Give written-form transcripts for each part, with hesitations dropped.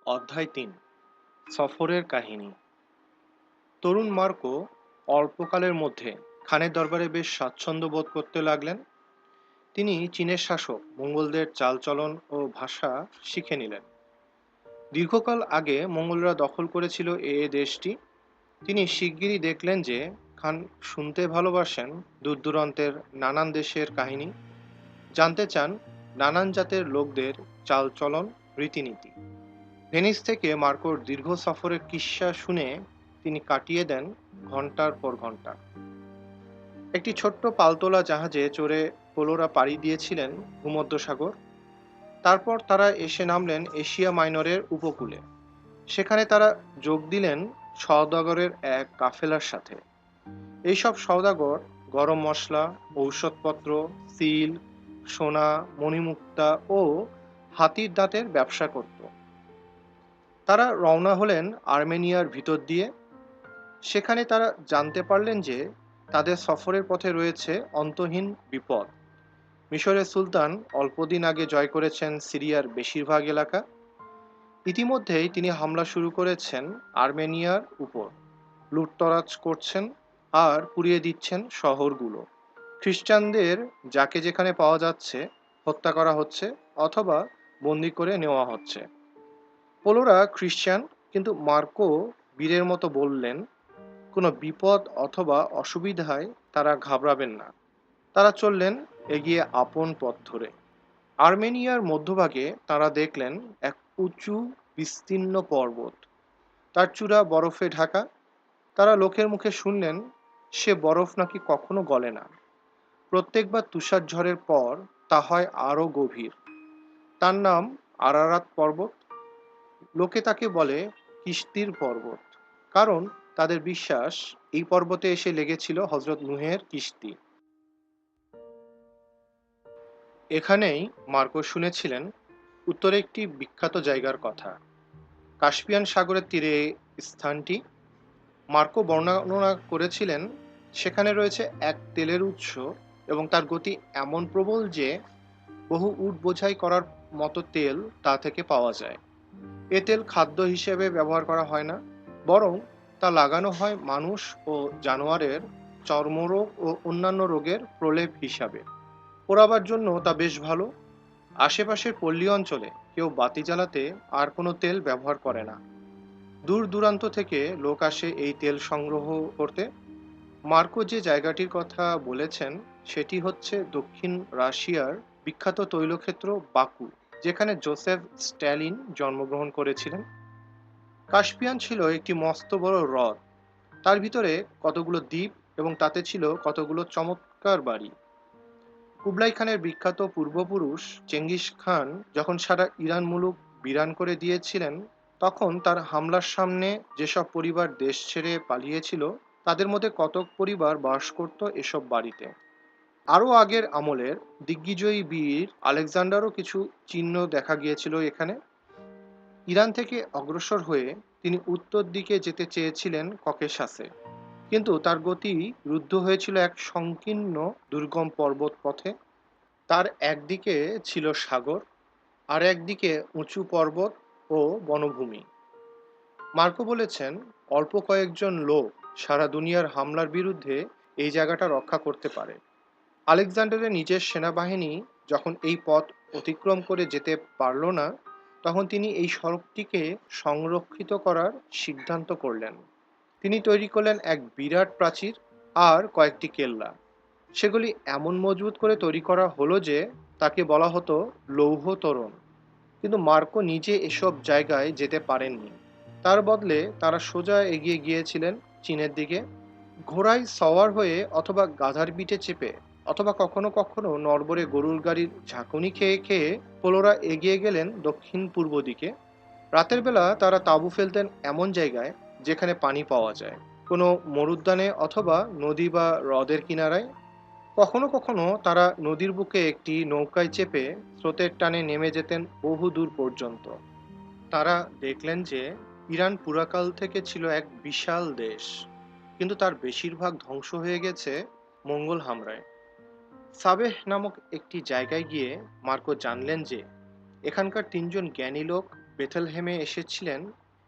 অধ্যায় ৩ সফরের কাহিনী। তরুণ মার্কো অল্পকালের মধ্যে খানের দরবারে বেশ স্বাচ্ছন্দ্য বোধ করতে লাগলেন। তিনি চীনের শাসক মঙ্গোলদের চালচলন ও ভাষা শিখে নিলেন। দীর্ঘকাল আগে মঙ্গোলরা দখল করেছিল দেশটি। তিনি শিগগিরই দেখলেন যে খান শুনতে ভালোবাসেন দূর দূরান্তের নানান দেশের কাহিনী, জানতে চান নানান জাতের লোকদের চালচলন, রীতিনীতি। ভেনিস থেকে মার্কোর দীর্ঘ সফরের কিস্সা শুনে তিনি কাটিয়ে দেন ঘন্টার পর ঘন্টা। একটি ছোট্ট পালতোলা জাহাজে চড়ে পোলোরা পাড়ি দিয়েছিলেন ভূমধ্যসাগর। তারপর তারা এসে নামলেন এশিয়া মাইনরের উপকূলে। সেখানে তারা যোগ দিলেন সওদাগরের এক কাফেলার সাথে। এইসব সওদাগর গরম মশলা, ঔষধপত্র, সিল, সোনা, মণিমুক্তা ও হাতির দাঁতের ব্যবসা করত। তারা রওনা হলেন আর্মেনিয়ার ভিতর দিয়ে। সেখানে তারা জানতে পারলেন যে তাদের সফরের পথে রয়েছে অন্তহীন বিপদ। মিশরের সুলতান অল্পদিন আগে জয় করেছেন সিরিয়ার বেশিরভাগ এলাকা। ইতিমধ্যেই তিনি হামলা শুরু করেছেন আর্মেনিয়ার উপর, লুটতরাজ করছেন আর পুড়িয়ে দিচ্ছেন শহরগুলো। খ্রিস্টানদের যাকে যেখানে পাওয়া যাচ্ছে হত্যা করা হচ্ছে অথবা বন্দি করে নেওয়া হচ্ছে। পোলোরা খ্রিস্টান, কিন্তু মার্কো বীরের মতো বললেন, কোনো বিপদ অথবা অসুবিধায় তারা ঘাবড়াবেন না। তারা চললেন এগিয়ে আপন পথ ধরে। আর্মেনিয়ার মধ্যভাগে তারা দেখলেন এক উঁচু বিস্তীর্ণ পর্বত, তার চূড়া বরফে ঢাকা। তারা লোকের মুখে শুনলেন সে বরফ নাকি কখনো গলে না, প্রত্যেকবার তুষার ঝড়ের পর তা হয় আরো গভীর। তার নাম আরারাত পর্বত। লোকে তাকে বলে কিস্তির পর্বত, কারণ তাদের বিশ্বাস এই পর্বতে এসে লেগেছিল হজরত নূহের কিস্তি। এখানেই মার্কো শুনেছিলেন উত্তরে একটি বিখ্যাত জায়গার কথা, কাস্পিয়ান সাগরের তীরে স্থানটি। মার্কো বর্ণনা করেছিলেন সেখানে রয়েছে এক তেলের উৎস এবং তার গতি এমন প্রবল যে বহু উট বোঝাই করার মতো তেল তা থেকে পাওয়া যায়। এ তেল খাদ্য হিসেবে ব্যবহার করা হয় না, বরং তা লাগানো হয় মানুষ ও জানোয়ারের চর্মরোগ ও অন্যান্য রোগের প্রলেপ হিসাবে। পোড়াবার জন্য তা বেশ ভালো। আশেপাশের পল্লী অঞ্চলে কেউ বাতি জ্বালাতে আর কোনো তেল ব্যবহার করে না। দূর দূরান্ত থেকে লোক আসে এই তেল সংগ্রহ করতে। মার্কো যে জায়গাটির কথা বলেছেন সেটি হচ্ছে দক্ষিণ রাশিয়ার বিখ্যাত তৈলক্ষেত্র বাকু, যেখানে জোসেফ স্ট্যালিন জন্মগ্রহণ করেছিলেন। কাস্পিয়ান ছিল একটি মস্ত বড় হ্রদ, তার ভিতরে কতগুলো দ্বীপ এবং তাতে ছিল কতগুলো চমৎকার বাড়ি। কুবলাই খানের বিখ্যাত পূর্বপুরুষ চেঙ্গিস খান যখন সারা ইরান মুলুক বিরান করে দিয়েছিলেন, তখন তার হামলার সামনে যেসব পরিবার দেশ ছেড়ে পালিয়েছিল তাদের মধ্যে কতক পরিবার বাস করত এসব বাড়িতে। আরও আগের আমলের দিগ্বিজয়ী বীর আলেকজান্ডারও কিছু চিহ্ন দেখা গিয়েছিল এখানে। ইরান থেকে অগ্রসর হয়ে তিনি উত্তর দিকে যেতে চেয়েছিলেন ককেশাসে, কিন্তু তার গতি রুদ্ধ হয়েছিল এক সংকীর্ণ দুর্গম পর্বত পথে। তার একদিকে ছিল সাগর, আর একদিকে উঁচু পর্বত ও বনভূমি। মার্কো বলেছেন অল্প কয়েকজন লোক সারা দুনিয়ার হামলার বিরুদ্ধে এই জায়গাটা রক্ষা করতে পারে। আলেকজান্ডারের নিজের সেনাবাহিনী যখন এই পথ অতিক্রম করে যেতে পারল না, তখন তিনি এই সড়কটিকে সংরক্ষিত করার সিদ্ধান্ত করলেন। তিনি তৈরি করলেন এক বিরাট প্রাচীর আর কয়েকটি কেল্লা। সেগুলি এমন মজবুত করে তৈরি করা হলো যে তাকে বলা হতো লৌহ তোরণ। কিন্তু মার্কো নিজে এসব জায়গায় যেতে পারেননি। তার বদলে তারা সোজা এগিয়ে গিয়েছিলেন চীনের দিকে, ঘোড়ায় সওয়ার হয়ে অথবা গাধার পিঠে চেপে অথবা কখনো কখনো নড়বড়ে গরুর গাড়ির ঝাঁকুনি খেয়ে খেয়ে পোলোরা এগিয়ে গেলেন দক্ষিণ পূর্ব দিকে। রাতের বেলা তারা তাঁবু ফেলতেন এমন জায়গায় যেখানে পানি পাওয়া যায়, কোনো মরুদ্যানে অথবা নদী বা হ্রদের কিনারায়। কখনো কখনো তারা নদীর বুকে একটি নৌকায় চেপে স্রোতের টানে নেমে যেতেন বহু দূর পর্যন্ত। তারা দেখলেন যে ইরান পুরাকাল থেকে ছিল এক বিশাল দেশ, কিন্তু তার বেশিরভাগ ধ্বংস হয়ে গেছে মঙ্গল হামলায়। সাবেহ নামক একটি জায়গায় গিয়ে মার্কো জানলেন যে এখানকার তিনজন জ্ঞানী লোক বেথলহেমে এসেছিলেন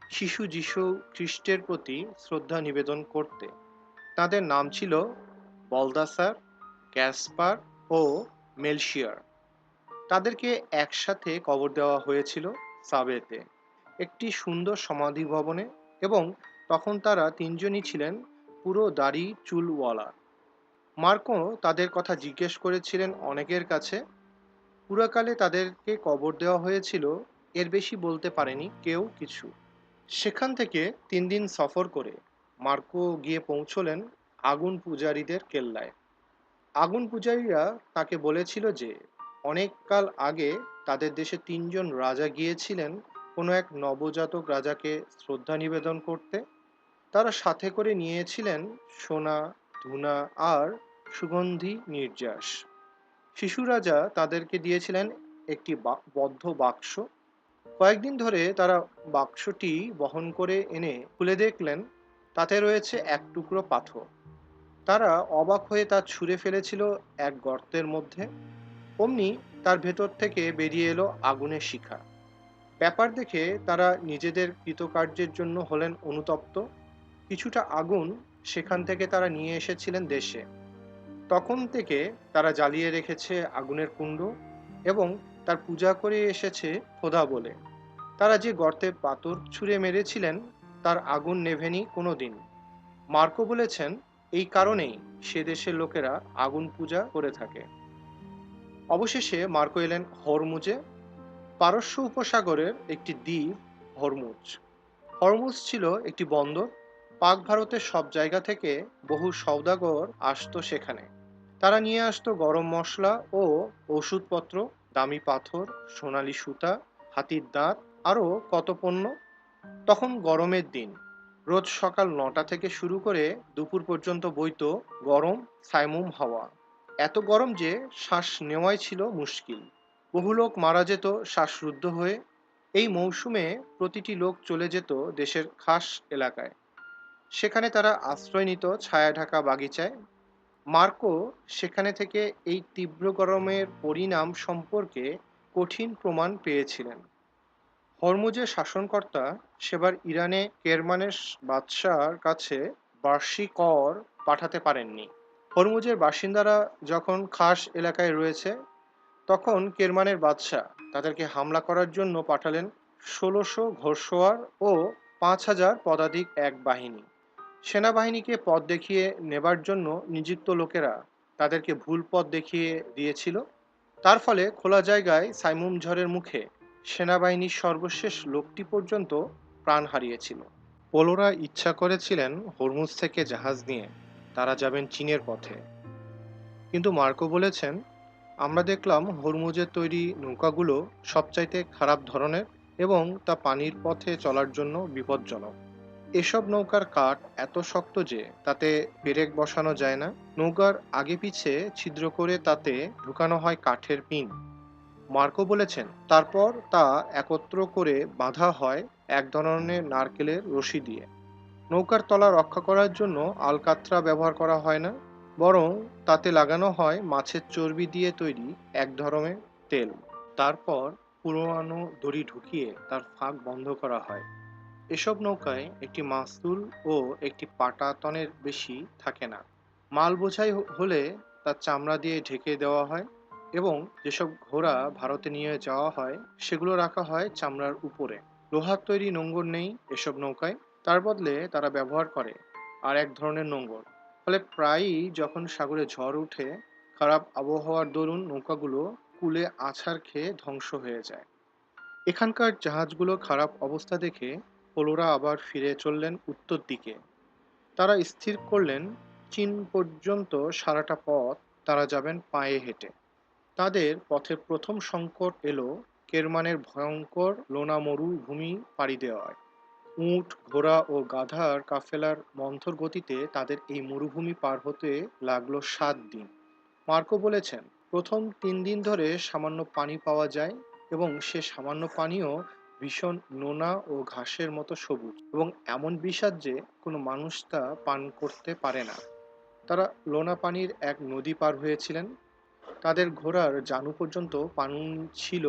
শিশু যীশু খ্রিস্টের প্রতি শ্রদ্ধা নিবেদন করতে। তাদের নাম ছিল বলদাসার, ক্যাসপার ও মেলশিয়ার। তাদেরকে একসাথে কবর দেওয়া হয়েছিল সাবেতে, একটি সুন্দর সমাধি ভবনে। এবং তখন তারা তিনজনই ছিলেন পুরো দাড়ি চুলওয়ালা। মার্কো তাদের কথা জিজ্ঞেস করেছিলেন অনেকের কাছে। পুরাকালে তাদেরকে কবর দেওয়া হয়েছিল, এর বেশি বলতে পারেনি কেউ কিছু। সেখান থেকে 3 দিন সফর করে মার্কো গিয়ে পৌঁছলেন আগুন পূজারীদের কেল্লায়। আগুন পূজারীরা তাকে বলেছিল যে অনেক কাল আগে তাদের দেশে 3জন রাজা গিয়েছিলেন কোনো এক নবজাতক রাজাকে শ্রদ্ধা নিবেদন করতে। তারা সাথে করে নিয়েছিলেন সোনা, ধূনা আর সুগন্ধি নির্যাস। শিশু রাজা তাদেরকে দিয়েছিলেন একটি বদ্ধ বাক্স। কয়েকদিন ধরে তারা বাক্সটি বহন করে এনে খুলে দেখলেন তাতে রয়েছে এক টুকরো পাথর। তারা অবাক হয়ে তা ছুঁড়ে ফেলেছিল এক গর্তের মধ্যে। অমনি তার ভেতর থেকে বেরিয়ে এলো আগুনের শিখা। ব্যাপার দেখে তারা নিজেদের কৃতকার্যের জন্য হলেন অনুতপ্ত। কিছুটা আগুন সেখান থেকে তারা নিয়ে এসেছিলেন দেশে। তখন থেকে তারা জ্বালিয়ে রেখেছে আগুনের কুণ্ড এবং তার পূজা করে এসেছে খোদা বলে। তারা যে গর্তে পাথর ছুঁড়ে মেরেছিলেন তার আগুন নেভেনি কোনো দিন। মার্কো বলেছেন এই কারণেই সে দেশের লোকেরা আগুন পূজা করে থাকে। অবশেষে মার্কো এলেন হরমুজে, পারস্য উপসাগরের একটি দ্বীপ হরমুজ। হরমুজ ছিল একটি বন্দর। পাক ভারতের সব জায়গা থেকে বহু সওদাগর আসতো সেখানে। তারা নিয়ে আসতো গরম মশলা ও ওষুধপত্র, দামি পাথর, সোনালি সুতা, হাতির দাঁত, আরও কত পণ্য। তখন গরমের দিন, রোজ সকাল 9টা থেকে শুরু করে দুপুর পর্যন্ত বইতো গরম সাইমুম হাওয়া। এত গরম যে শ্বাস নেওয়াই ছিল মুশকিল। বহু লোক মারা যেত শ্বাসরুদ্ধ হয়ে। এই মৌসুমে প্রতিটি লোক চলে যেত দেশের খাস এলাকায়। সেখানে তারা আশ্রয় নিত ছায়া ঢাকা বাগিচায়। মার্কো সেখানে থেকে এই তীব্র গরমের পরিণাম সম্পর্কে কঠিন প্রমাণ পেয়েছিলেন। হরমুজের শাসনকর্তা সেবার ইরানে কেরমানের বাদশার কাছে বার্ষিক কর পাঠাতে পারেননি। হরমুজের বাসিন্দারা যখন খাস এলাকায় রয়েছে, তখন কেরমানের বাদশা তাদেরকে হামলা করার জন্য পাঠালেন 1600 ঘোড়সওয়ার ও 5000 পদাতিক এক বাহিনী। সেনাবাহিনীকে পথ দেখিয়ে নেবার জন্য নিযুক্ত লোকেরা তাদেরকে ভুল পথ দেখিয়ে দিয়েছিল। তার ফলে খোলা জায়গায় সাইমুম ঝড়ের মুখে সেনাবাহিনীর সর্বশেষ লোকটি পর্যন্ত প্রাণ হারিয়েছিল। পোলোরা ইচ্ছা করেছিলেন হরমুজ থেকে জাহাজ নিয়ে তারা যাবেন চীনের পথে, কিন্তু মার্কো বলেছেন আমরা দেখলাম হরমুজের তৈরি নৌকাগুলো সবচাইতে খারাপ ধরনের এবং তা পানির পথে চলার জন্য বিপজ্জনক। এসব নৌকার কাঠ এত শক্ত যে তাতে পেরেক বসানো যায় না। নৌকার আগে পিছে ছিদ্র করে তাতে ঢুকানো হয় কাঠের পিন। মার্কো বলেছেন তারপর তা একত্র করে বাঁধা হয় এক ধরনের নারকেলের রশি দিয়ে। নৌকার তলা রক্ষা করার জন্য আলকাতরা ব্যবহার করা হয় না, বরং তাতে লাগানো হয় মাছের চর্বি দিয়ে তৈরি এক ধরনের তেল। তারপর পুরোনো দড়ি ঢুকিয়ে তার ফাঁক বন্ধ করা হয়। এসব নৌকায় একটি মাস্তুল ও একটি পাটাতনের বেশি থাকে না। মাল বোঝাই হলে তার চামড়া দিয়ে ঢেকে দেওয়া হয় এবং যেসব ঘোড়া ভারতে নিয়ে যাওয়া হয় সেগুলো রাখা হয় চামড়ার উপরে। লোহার তৈরি নোঙর নেই এসব নৌকায়, তার বদলে তারা ব্যবহার করে আর এক ধরনের নোঙর। ফলে প্রায়ই যখন সাগরে ঝড় উঠে, খারাপ আবহাওয়ার দরুন নৌকাগুলো কূলে আছাড় খেয়ে ধ্বংস হয়ে যায়। এখানকার জাহাজগুলো খারাপ অবস্থা দেখে পোলোরা আবার ফিরে চললেন উত্তর দিকে। তারা স্থির করলেন চীন পর্যন্ত সারাটা পথ তারা যাবেন পায়ে হেঁটে। তাদের পথের প্রথম সংকট এলো কেরমানের ভয়ঙ্কর লোনা মরুভূমি পাড়ি দেওয়ায়। উট, ঘোড়া ও গাধার কাফেলার মন্থর গতিতে তাদের এই মরুভূমি পার হতে লাগলো 7 দিন। মার্কো বলেছেন প্রথম 3 দিন ধরে সামান্য পানি পাওয়া যায় এবং সে সামান্য পানিও ভীষণ নোনা ও ঘাসের মতো সবুজ এবং এমন বিষাদ যে কোনো মানুষ তা পান করতে পারে না। তারা লোনা পানির এক নদী পার হয়েছিলেন। তাদের ঘোড়ার জানু পর্যন্ত পানি ছিল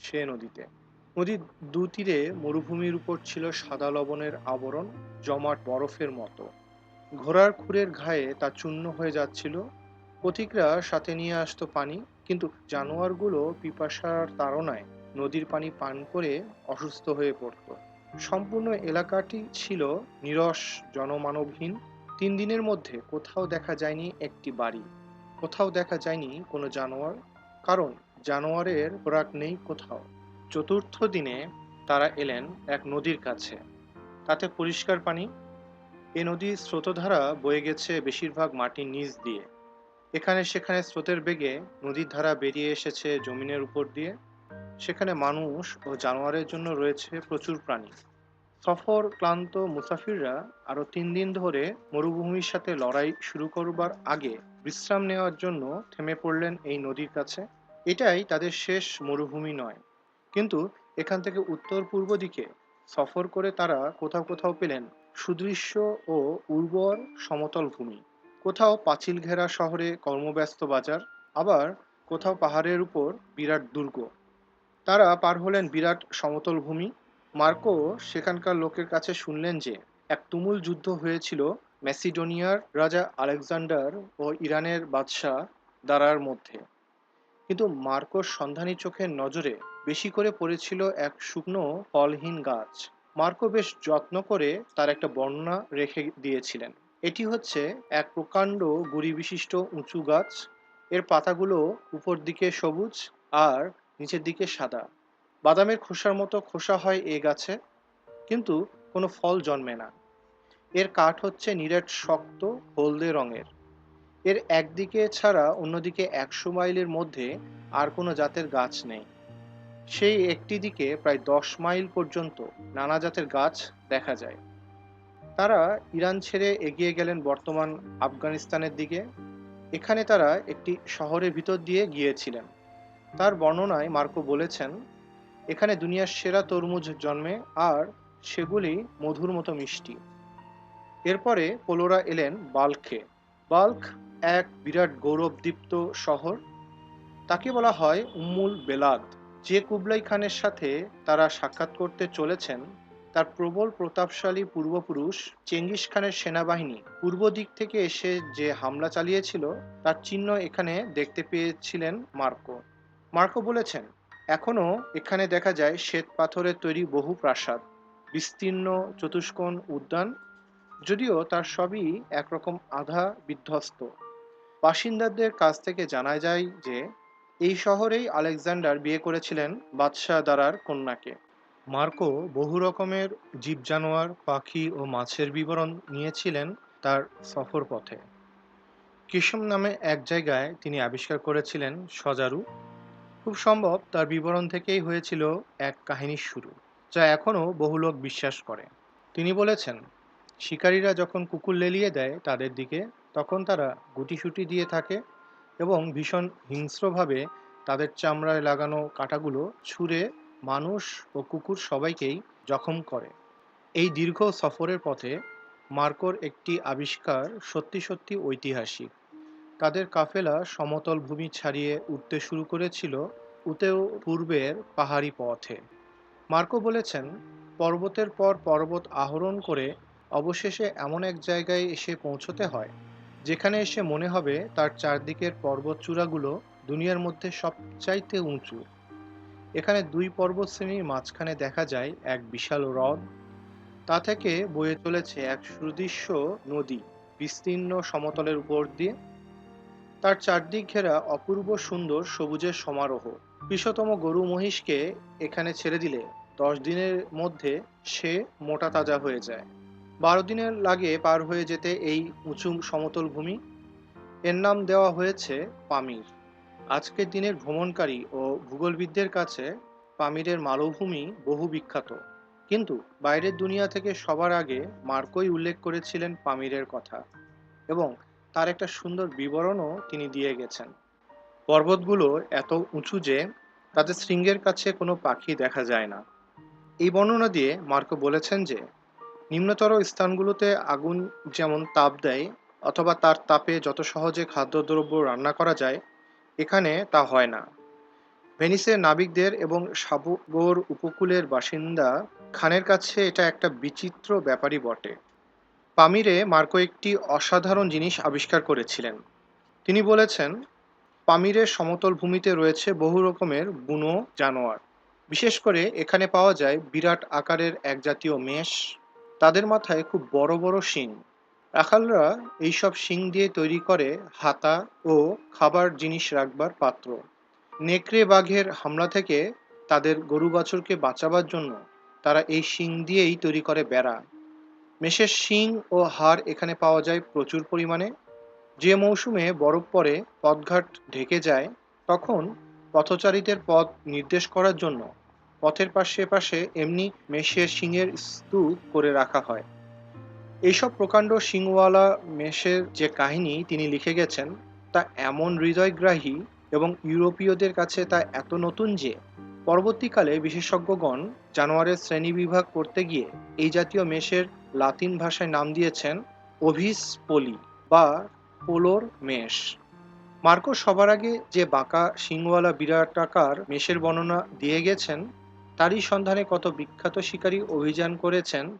সে নদীতে। নদীর দুতীরে মরুভূমির উপর ছিল সাদা লবণের আবরণ, জমাট বরফের মতো। ঘোড়ার খুরের ঘায়ে তা চূর্ণ হয়ে যাচ্ছিল। পথিকরা সাথে নিয়ে আসতো পানি, কিন্তু জানোয়ারগুলো পিপাসার তাড়নায় নদীর পানি পান করে অসুস্থ হয়ে পড়তো। সম্পূর্ণ এলাকাটি ছিল নিরস, জনমানবহীন। 3 দিনের মধ্যে কোথাও দেখা যায়নি একটি বাড়ি, কোথাও দেখা যায়নি কোনো জানোয়ার, কারণ জানোয়ারের খোরাক নেই কোথাও। চতুর্থ দিনে তারা এলেন এক নদীর কাছে। তাতে পরিষ্কার পানি। এ নদীর স্রোতধারা বয়ে গেছে বেশিরভাগ মাটির নিচ দিয়ে। এখানে সেখানে স্রোতের বেগে নদীর ধারা বেরিয়ে এসেছে জমিনের উপর দিয়ে। সেখানে মানুষ ও জানোয়ারের জন্য রয়েছে প্রচুর প্রাণী। সফর ক্লান্ত মুসাফিররা আরো 3 দিন ধরে মরুভূমির সাথে লড়াই শুরু করবার আগে বিশ্রাম নেওয়ার জন্য থেমে পড়লেন এই নদীর কাছে। এটাই তাদের শেষ মরুভূমি নয়, কিন্তু এখান থেকে উত্তর পূর্ব দিকে সফর করে তারা কোথাও কোথাও পেলেন সুদৃশ্য ও উর্বর সমতল ভূমি। কোথাও পাঁচিল ঘেরা শহরে কর্মব্যস্ত বাজার, আবার কোথাও পাহাড়ের উপর বিরাট দুর্গ। তারা পার হলেন বিরাট সমতল ভূমি। মার্কো সেখানকার লোকের কাছে শুনলেন যে এক তুমুল যুদ্ধ হয়েছিল ম্যাসিডোনিয়ার রাজা আলেকজান্ডার ও ইরানের বাদশাহ দারার মধ্যে। কিন্তু মার্কোর সন্ধানী চোখের নজরে বেশি করে পড়েছিল এক শুকনো ফলহীন গাছ। মার্কো বেশ যত্ন করে তার একটা বর্ণনা রেখে দিয়েছিলেন। এটি হচ্ছে এক প্রকাণ্ড গুড়ি বিশিষ্ট উঁচু গাছ। এর পাতাগুলো উপর দিকে সবুজ আর নিচের দিকে সাদা। বাদামের খোসার মতো খোসা হয় এ গাছে, কিন্তু কোনো ফল জন্মে না। এর কাঠ হচ্ছে নিরেট শক্ত হলদে রঙের। এর একদিকে ছাড়া অন্যদিকে 100 মাইলের মধ্যে আর কোনো জাতের গাছ নেই। সেই একটি দিকে প্রায় 10 মাইল পর্যন্ত নানা জাতের গাছ দেখা যায়। তারা ইরান ছেড়ে এগিয়ে গেলেন বর্তমান আফগানিস্তানের দিকে। এখানে তারা একটি শহরের ভিতর দিয়ে গিয়েছিলেন। তার বর্ণনায় মার্কো বলেছেন, এখানে দুনিয়ার সেরা তরমুজ জন্মে, আর সেগুলি মধুর মতো মিষ্টি। এরপরে পোলোরা এলেন বাল্খে। বাল্খ এক বিরাট গৌরবদীপ্ত শহর। তাকে বলা হয় উম্মুল বেলাদ। যে কুবলাই খানের সাথে তারা সাক্ষাৎ করতে চলেছেন, তার প্রবল প্রতাপশালী পূর্বপুরুষ চেঙ্গিস খানের সেনাবাহিনী পূর্ব দিক থেকে এসে যে হামলা চালিয়েছিল, তার চিহ্ন এখানে দেখতে পেয়েছিলেন মার্কো। মার্কো বলেছেন, এখনো এখানে দেখা যায় শ্বেত পাথরের তৈরি বহু প্রাসাদ, বিস্তীর্ণ চতুষ্কোণ উদ্যান, যদিও তার সবই একরকম আধা বিধ্বস্ত। বাসিন্দাদের কাছ থেকে জানা যায় যে এই শহরেই আলেকজান্ডার বিয়ে করেছিলেন বাদশাহ দারার কন্যাকে। মার্কো বহু রকমের জীব জানোয়ার, পাখি ও মাছের বিবরণ নিয়েছিলেন তার সফর পথে। কিসম নামে এক জায়গায় তিনি আবিষ্কার করেছিলেন সজারু। খুব সম্ভব তার বিবরণ থেকেই হয়েছিল এক কাহিনীর শুরু, যা এখনও বহু লোক বিশ্বাস করে। তিনি বলেছেন, শিকারীরা যখন কুকুর লেলিয়ে দেয় তাদের দিকে, তখন তারা গুটিসুটি দিয়ে থাকে এবং ভীষণ হিংস্রভাবে তাদের চামড়ায় লাগানো কাঁটাগুলো ছুঁড়ে মানুষ ও কুকুর সবাইকেই জখম করে। এই দীর্ঘ সফরের পথে মার্কোর একটি আবিষ্কার সত্যি সত্যি ঐতিহাসিক। তাদের কাফেলা সমতল ভূমি ছাড়িয়ে উঠতে শুরু করেছিল উত্তর পূর্বের পাহাড়ি পথে। মার্কো বলেছেন, পর্বতের পর পর্বত আরোহণ করে অবশেষে এমন এক জায়গায় এসে পৌঁছতে হয় যেখানে এসে মনে হবে তার চারদিকের পর্বতচূড়াগুলো দুনিয়ার মধ্যে সবচাইতে উঁচু। এখানে দুই পর্বতশ্রেণীর মাঝখানে দেখা যায় এক বিশাল হ্রদ। তা থেকে বয়ে চলেছে এক সুদৃশ্য নদী বিস্তীর্ণ সমতলের উপর দিয়ে। তার চারদিক ঘেরা অপূর্ব সুন্দর সবুজের সমারোহ। কৃষতম গরু মহিষকে এখানে ছেড়ে দিলে 10 দিনের মধ্যে সে মোটা তাজা হয়ে যায়। 12 দিনের লাগে পার হয়ে যেতে এই উঁচু সমতল ভূমি। এর নাম দেওয়া হয়েছে পামির। আজকের দিনের ভ্রমণকারী ও ভূগোলবিদদের কাছে পামিরের মালভূমি বহু বিখ্যাত, কিন্তু বাইরের দুনিয়া থেকে সবার আগে মার্কোই উল্লেখ করেছিলেন পামিরের কথা, এবং তার একটা সুন্দর বিবরণও তিনি দিয়ে গেছেন। পর্বতগুলো এত উঁচু যে তাদের শৃঙ্গের কাছে কোনো পাখি দেখা যায় না। এই বর্ণনা দিয়ে মার্কো বলেছেন যে নিম্নতর স্থানগুলোতে আগুন যেমন তাপ দেয়, অথবা তার তাপে যত সহজে খাদ্যদ্রব্য রান্না করা যায়, এখানে তা হয় না। ভেনিসের নাবিকদের এবং সাগর উপকূলের বাসিন্দা খানের কাছে এটা একটা বিচিত্র ব্যাপারই বটে। পামিরে মার্কো একটি অসাধারণ জিনিস আবিষ্কার করেছিলেন। তিনি বলেছেন, পামিরের সমতল ভূমিতে রয়েছে বহু রকমের বুনো জানোয়ার। বিশেষ করে এখানে পাওয়া যায় বিরাট আকারের এক জাতীয় মেষ। তাদের মাথায় খুব বড় বড় শিং। রাখালরা এইসব শিং দিয়ে তৈরি করে হাতা ও খাবার জিনিস রাখবার পাত্র। নেকড়ে বাঘের হামলা থেকে তাদের গরু বাছুরকে বাঁচাবার জন্য তারা এই শিং দিয়েই তৈরি করে বেড়া। মেষের শিং ও হাড় এখানে পাওয়া যায় প্রচুর পরিমাণে। যে মৌসুমে বরফ পড়ে পথঘাট ঢেকে যায়, তখন পথচারীদের পথ নির্দেশ করার জন্য পথের পাশে পাশে এমনি মেষের শিংয়ের স্তূপ করে রাখা হয়। এইসব প্রকাণ্ড শিংওয়ালা মেষের যে কাহিনী তিনি লিখে গেছেন, তা এমন হৃদয়গ্রাহী এবং ইউরোপীয়দের কাছে তা এত নতুন যে পরবর্তীকালে বিশেষজ্ঞগণ জানোয়ারের শ্রেণীবিভাগ করতে গিয়ে এই জাতীয় মেষের লাতিন ভাষায় নাম দিয়েছেন ওভিস পোলি বা পোলোর মেষ। মার্কো সবার আগে যে বাঁকা শিংওয়ালা বিরাটাকার মেষের বর্ণনা দিয়ে গেছেন, তারই সন্ধানে কত বিখ্যাত শিকারী অভিযান করেছেন